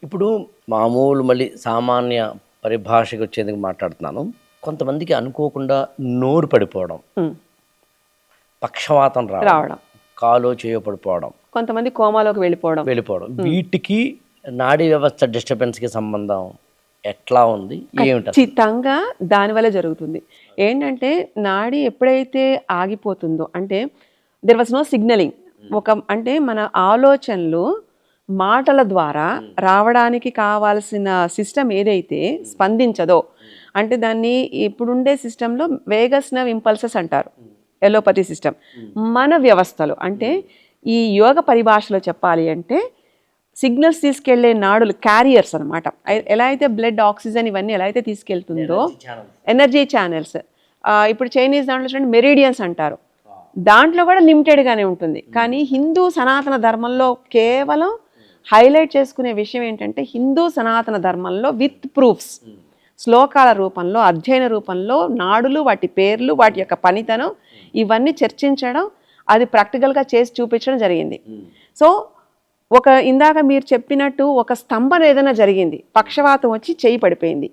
ఇప్పుడు మామూలు మళ్ళీ సామాన్య పరిభాషకు వచ్చేందుకు మాట్లాడుతున్నాను. కొంతమందికి అనుకోకుండా నోరు పడిపోవడం, ఉమ్, పక్షవాతం రావడం, కాలో చేయో పడిపోవడం, కొంతమంది కోమాలోకి వెళ్ళిపోవడం. వీటికి నాడీ వ్యవస్థ డిస్టర్బెన్స్కి సంబంధం ఎట్లా ఉంది, ఏమిటి? ఖచ్చితంగా దానివల్ల జరుగుతుంది. ఏంటంటే నాడి ఎప్పుడైతే ఆగిపోతుందో అంటే దెర్ వాజ్ నో సిగ్నలింగ్. అంటే మన ఆలోచనలు మాటల ద్వారా రావడానికి కావాల్సిన సిస్టమ్ ఏదైతే స్పందించదో, అంటే దాన్ని ఇప్పుడుండే సిస్టంలో వేగస్ నర్వ్ ఇంపల్సెస్ అంటారు, ఎలోపతి సిస్టమ్. మన వ్యవస్థలో అంటే ఈ యోగ పరిభాషలో చెప్పాలి అంటే సిగ్నల్స్ తీసుకెళ్లే నాడులు క్యారియర్స్ అనమాట. ఎలా అయితే బ్లడ్, ఆక్సిజన్ ఇవన్నీ ఎలా అయితే తీసుకెళ్తుందో ఎనర్జీ ఛానల్స్. ఇప్పుడు చైనీస్ దాంట్లో చూడండి మెరిడియన్స్ అంటారు, దాంట్లో కూడా లిమిటెడ్గానే ఉంటుంది. కానీ హిందూ సనాతన ధర్మంలో కేవలం హైలైట్ చేసుకునే విషయం ఏంటంటే హిందూ సనాతన ధర్మంలో విత్ ప్రూఫ్స్, శ్లోకాల రూపంలో, అధ్యయన రూపంలో నాడులు, వాటి పేర్లు, వాటి యొక్క పనితనం ఇవన్నీ చర్చించడం, అది ప్రాక్టికల్గా చేసి చూపించడం జరిగింది. సో ఇందాక మీరు చెప్పినట్టు ఒక స్తంభన ఏదైనా జరిగింది, పక్షవాతం వచ్చి చెయ్యి పడిపోయింది,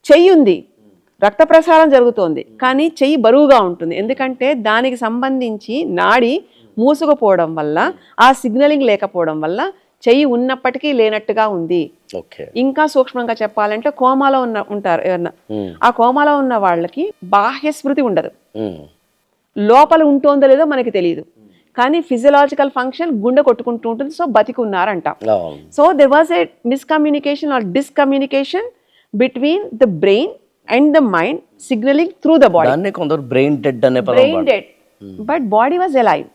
చెయ్యి ఉంది, రక్త ప్రసారం జరుగుతోంది, కానీ చెయ్యి బరువుగా ఉంటుంది. ఎందుకంటే దానికి సంబంధించి నాడి మూసుకుపోవడం వల్ల, ఆ సిగ్నలింగ్ లేకపోవడం వల్ల చెయ్యి ఉన్నప్పటికీ లేనట్టుగా ఉంది. ఇంకా సూక్ష్మంగా చెప్పాలంటే కోమాలో ఉంటారు ఎవరన్నా, ఆ కోమాలో ఉన్న వాళ్ళకి బాహ్య స్మృతి ఉండదు, లోపల ఉంటుందో లేదో మనకి తెలియదు, కానీ ఫిజియలాజికల్ ఫంక్షన్ గుండె కొట్టుకుంటూ ఉంటుంది. సో బతికి ఉన్నారంట. So there was a miscommunication or discommunication between the brain and the mind signalling through the body. Brain dead, but body was alive.